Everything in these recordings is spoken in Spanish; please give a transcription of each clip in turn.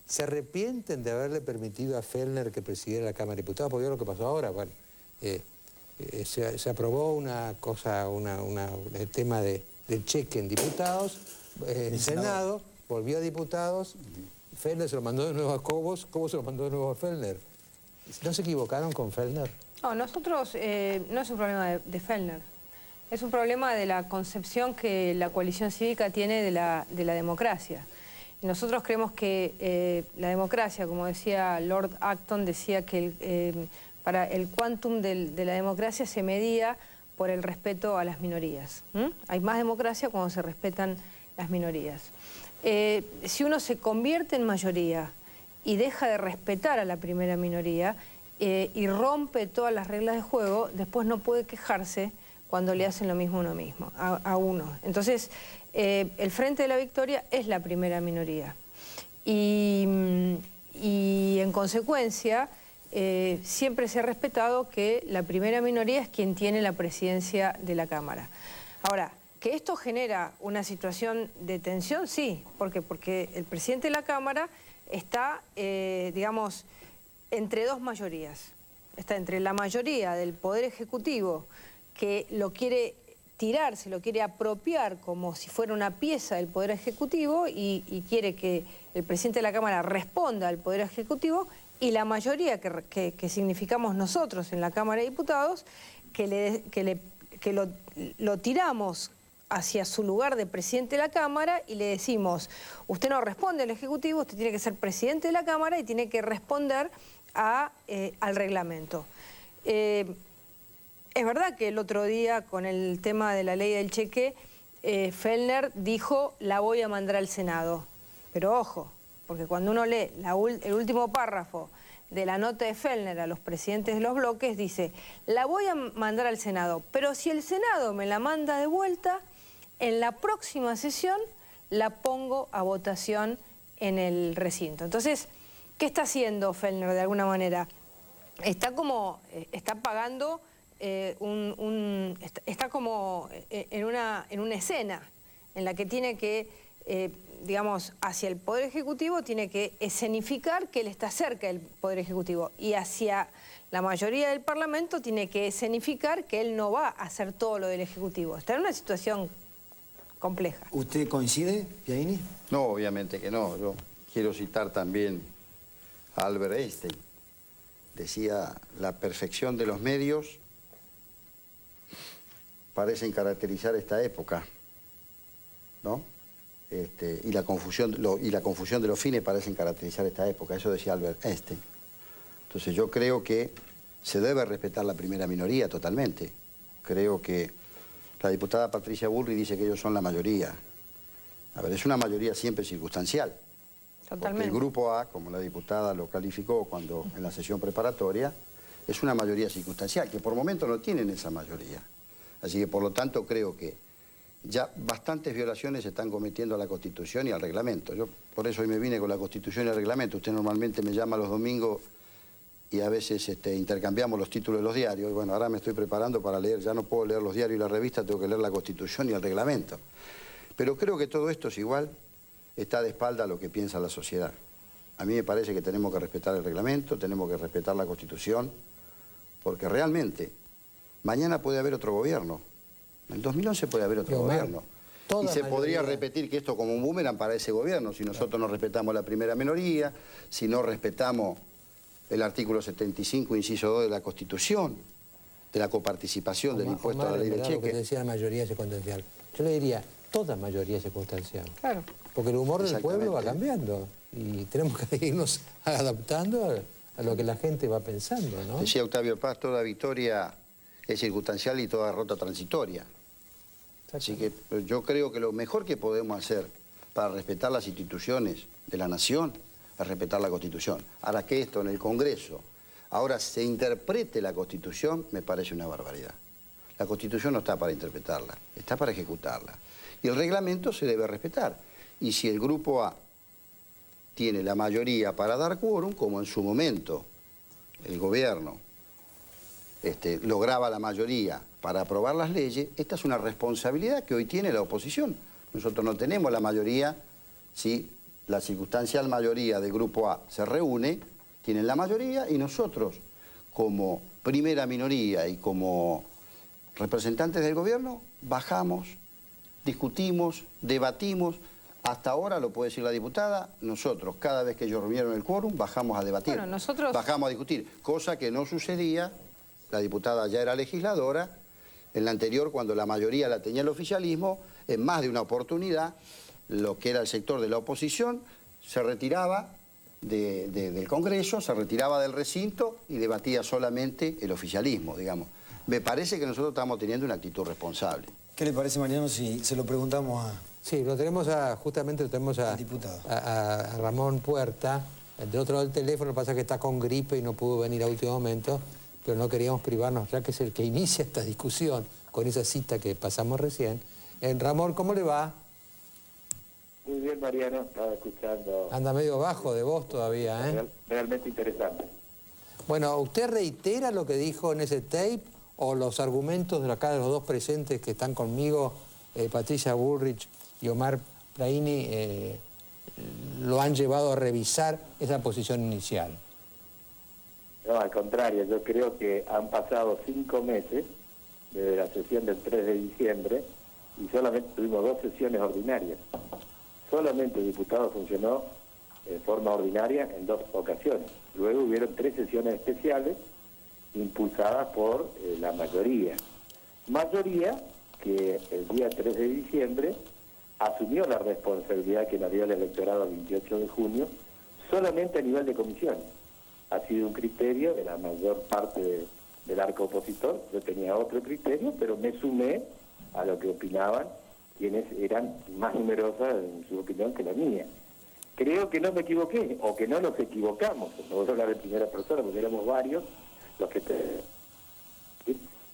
¿Se arrepienten de haberle permitido a Fellner que presidiera la Cámara de Diputados? Porque lo que pasó ahora, bueno, se aprobó una cosa, el tema del cheque en diputados, en Senado, volvió a diputados, Fellner se lo mandó de nuevo a Cobos se lo mandó de nuevo a Fellner. ¿No se equivocaron con Fellner? No, nosotros, no es un problema de Fellner, es un problema de la concepción que la coalición cívica tiene de la democracia. Y nosotros creemos que la democracia, como decía Lord Acton, decía que para el quantum de la democracia se medía por el respeto a las minorías. Hay más democracia cuando se respetan las minorías. Si uno se convierte en mayoría y deja de respetar a la primera minoría y rompe todas las reglas de juego, después no puede quejarse cuando le hacen lo mismo a uno. Entonces, el Frente de la Victoria es la primera minoría. Y en consecuencia, siempre se ha respetado que la primera minoría es quien tiene la presidencia de la Cámara. Ahora, ¿que esto genera una situación de tensión? Sí. ¿Por qué? Porque el presidente de la Cámara está, digamos, entre dos mayorías. Está entre la mayoría del Poder Ejecutivo, que lo quiere tirar, se lo quiere apropiar como si fuera una pieza del Poder Ejecutivo y quiere que el presidente de la Cámara responda al Poder Ejecutivo, y la mayoría que significamos nosotros en la Cámara de Diputados, que lo tiramos hacia su lugar de presidente de la Cámara y le decimos: usted no responde al Ejecutivo, usted tiene que ser presidente de la Cámara y tiene que responder al reglamento. Es verdad que el otro día, con el tema de la ley del cheque, Fellner dijo: la voy a mandar al Senado. Pero ojo, porque cuando uno lee el último párrafo de la nota de Fellner a los presidentes de los bloques, dice: la voy a mandar al Senado, pero si el Senado me la manda de vuelta, en la próxima sesión la pongo a votación en el recinto. Entonces, ¿qué está haciendo Fellner de alguna manera? Está pagando... está como en una escena en la que tiene que, digamos, hacia el Poder Ejecutivo tiene que escenificar que él está cerca del Poder Ejecutivo, y hacia la mayoría del Parlamento tiene que escenificar que él no va a hacer todo lo del Ejecutivo. Está en una situación compleja. ¿Usted coincide, Piaini? No, obviamente que no. Yo quiero citar también a Albert Einstein. Decía: la perfección de los medios parecen caracterizar esta época, ¿no? Y la confusión de los fines parecen caracterizar esta época. Eso decía Albert Einstein. Entonces yo creo que se debe respetar la primera minoría totalmente. Creo que la diputada Patricia Bullrich dice que ellos son la mayoría. A ver, es una mayoría siempre circunstancial. Totalmente. Porque el Grupo A, como la diputada lo calificó en la sesión preparatoria, es una mayoría circunstancial, que por momento no tienen esa mayoría. Así que, por lo tanto, creo que ya bastantes violaciones se están cometiendo a la Constitución y al reglamento. Yo por eso hoy me vine con la Constitución y el reglamento. Usted normalmente me llama los domingos y a veces intercambiamos los títulos de los diarios. Y bueno, ahora me estoy preparando para leer. Ya no puedo leer los diarios y la revista, tengo que leer la Constitución y el reglamento. Pero creo que todo esto es igual, está de espalda a lo que piensa la sociedad. A mí me parece que tenemos que respetar el reglamento, tenemos que respetar la Constitución, porque realmente mañana puede haber otro gobierno. En 2011 puede haber otro gobierno. Y se podría repetir que esto como un boomerang para ese gobierno, si nosotros no respetamos la primera minoría, si no respetamos el artículo 75, inciso 2 de la Constitución, de la coparticipación del impuesto a la ley del cheque. Lo que te decía la mayoría circunstancial. Yo le diría, toda mayoría circunstancial. Claro. Porque el humor del pueblo va cambiando y tenemos que irnos adaptando a lo que la gente va pensando, ¿no? Decía Octavio Paz: toda victoria es circunstancial y toda derrota transitoria. Así que yo creo que lo mejor que podemos hacer para respetar las instituciones de la nación es respetar la Constitución. Ahora, que esto en el Congreso ahora se interprete la Constitución, me parece una barbaridad. La Constitución no está para interpretarla, está para ejecutarla. Y el reglamento se debe respetar. Y si el Grupo A tiene la mayoría para dar quórum, como en su momento el gobierno lograba la mayoría para aprobar las leyes, esta es una responsabilidad que hoy tiene la oposición. Nosotros no tenemos la mayoría, ¿sí?, la circunstancial mayoría del Grupo A se reúne, tienen la mayoría, y nosotros, como primera minoría y como representantes del gobierno, bajamos, discutimos, debatimos. Hasta ahora, lo puede decir la diputada, nosotros, cada vez que ellos reunieron el quórum, bajamos a debatir. Bueno, nosotros... Bajamos a discutir, cosa que no sucedía, la diputada ya era legisladora, en la anterior, cuando la mayoría la tenía el oficialismo, en más de una oportunidad, lo que era el sector de la oposición se retiraba del Congreso, se retiraba del recinto y debatía solamente el oficialismo, digamos. Me parece que nosotros estamos teniendo una actitud responsable. ¿Qué le parece, Mariano, si se lo preguntamos a... Sí, lo tenemos justamente lo tenemos diputado. a Ramón Puerta, del otro lado del teléfono, pasa que está con gripe y no pudo venir a último momento, pero no queríamos privarnos, ya que es el que inicia esta discusión con esa cita que pasamos recién. Ramón, ¿cómo le va? Muy bien, Mariano, estaba escuchando. Anda medio bajo de voz todavía, ¿eh? Realmente interesante. Bueno, ¿usted reitera lo que dijo en ese tape o los argumentos de acá de los dos presentes que están conmigo, Patricia Bullrich y Omar Praini, lo han llevado a revisar esa posición inicial? No, al contrario, yo creo que han pasado 5 meses desde la sesión del 3 de diciembre y solamente tuvimos 2 sesiones ordinarias. Solamente el diputado funcionó en forma ordinaria en 2 ocasiones. Luego hubieron 3 sesiones especiales impulsadas por la mayoría. Mayoría que el día 3 de diciembre asumió la responsabilidad que nos dio el electorado el 28 de junio solamente a nivel de comisión. Ha sido un criterio de la mayor parte del arco opositor. Yo tenía otro criterio, pero me sumé a lo que opinaban quienes eran más numerosas en su opinión que la mía. Creo que no me equivoqué, o que no nos equivocamos, no voy a hablar de primera persona, porque éramos varios los que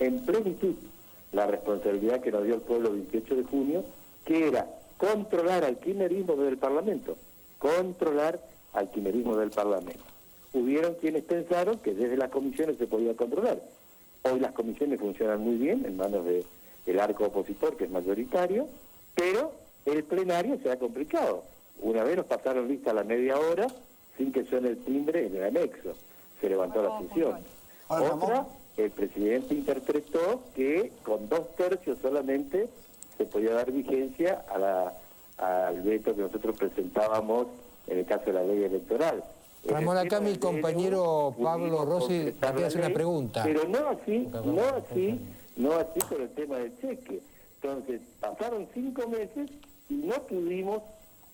en plenitud la responsabilidad que nos dio el pueblo el 28 de junio, que era controlar al kirchnerismo del Parlamento, controlar al kirchnerismo del Parlamento. Hubieron quienes pensaron que desde las comisiones se podía controlar. Hoy las comisiones funcionan muy bien en manos del arco opositor, que es mayoritario, pero el plenario se ha complicado. Una vez nos pasaron lista a la media hora sin que suene el timbre en el anexo. Se levantó la sesión. Otra, el presidente interpretó que con 2/3 solamente se podía dar vigencia al veto que nosotros presentábamos en el caso de la ley electoral. Ramón, acá mi compañero Pablo Rossi le quiere hacer una pregunta. Pero no así con el tema del cheque. Entonces, pasaron 5 meses y no pudimos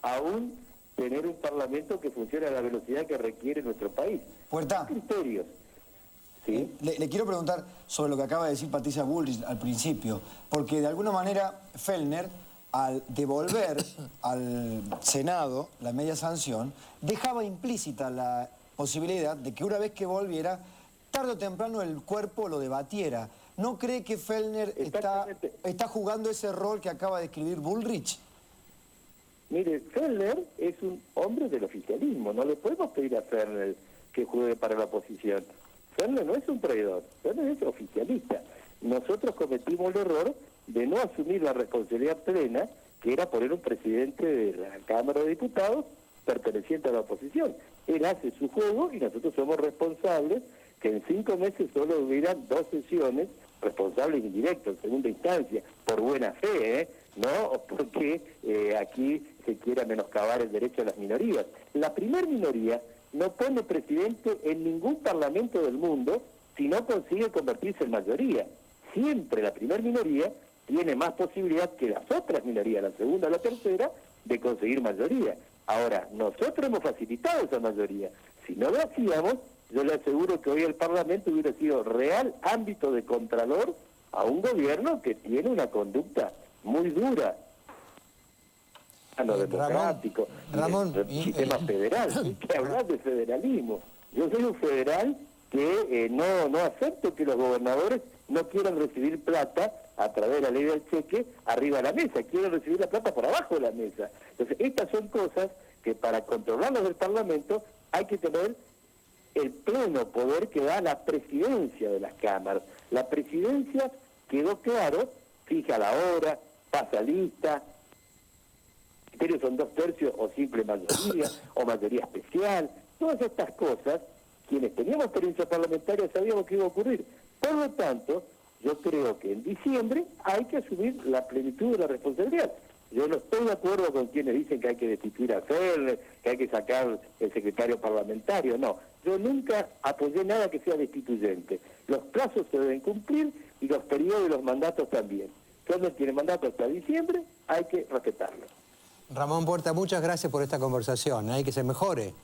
aún tener un parlamento que funcione a la velocidad que requiere nuestro país. Puerta. Criterios. ¿Sí? Le quiero preguntar sobre lo que acaba de decir Patricia Bullrich al principio, porque de alguna manera Fellner, al devolver al Senado la media sanción, dejaba implícita la posibilidad de que una vez que volviera, tarde o temprano el cuerpo lo debatiera. ¿No cree que Fellner está jugando ese rol que acaba de describir Bullrich? Mire, Fellner es un hombre del oficialismo, no le podemos pedir a Fellner que juegue para la oposición. Fellner no es un traidor, Fellner es oficialista. Nosotros cometimos el error de no asumir la responsabilidad plena, que era poner un presidente de la Cámara de Diputados perteneciente a la oposición. Él hace su juego y nosotros somos responsables que en 5 meses solo hubieran 2 sesiones, responsables indirectos, en segunda instancia, por buena fe, no porque aquí se quiera menoscabar el derecho a las minorías. La primer minoría no pone presidente en ningún parlamento del mundo si no consigue convertirse en mayoría. Siempre la primer minoría tiene más posibilidad que las otras minorías, la segunda o la tercera, de conseguir mayoría. Ahora, nosotros hemos facilitado esa mayoría. Si no lo hacíamos, yo le aseguro que hoy el Parlamento hubiera sido real ámbito de contralor a un gobierno que tiene una conducta muy dura. Democrático, Ramón, sistema federal, hay que hablar de federalismo. Yo soy un federal que no acepto que los gobernadores no quieran recibir plata a través de la ley del cheque arriba de la mesa, quieren recibir la plata por abajo de la mesa. Entonces, estas son cosas que para controlarlas del Parlamento hay que tener el pleno poder que da la presidencia de las cámaras. La presidencia quedó claro, fija la hora, pasa lista, criterios son 2/3 o simple mayoría, o mayoría especial. Todas estas cosas, quienes teníamos experiencia parlamentaria sabíamos que iba a ocurrir. Por lo tanto, yo creo que en diciembre hay que asumir la plenitud de la responsabilidad. Yo no estoy de acuerdo con quienes dicen que hay que destituir a Fellner, que hay que sacar el secretario parlamentario, no. Yo nunca apoyé nada que sea destituyente. Los plazos se deben cumplir y los periodos y los mandatos también. Fellner tiene mandato hasta diciembre, hay que respetarlo. Ramón Puerta, muchas gracias por esta conversación, hay que se mejore.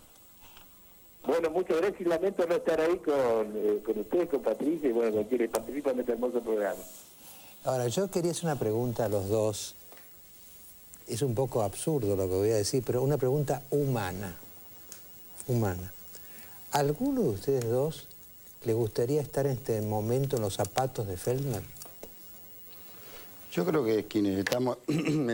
Bueno, muchas gracias y lamento no estar ahí con ustedes, con Patricia y bueno, con quienes participan en este hermoso programa. Ahora, yo quería hacer una pregunta a los dos. Es un poco absurdo lo que voy a decir, pero una pregunta humana. Humana. ¿A alguno de ustedes dos le gustaría estar en este momento en los zapatos de Fellner? Yo creo que quienes estamos en la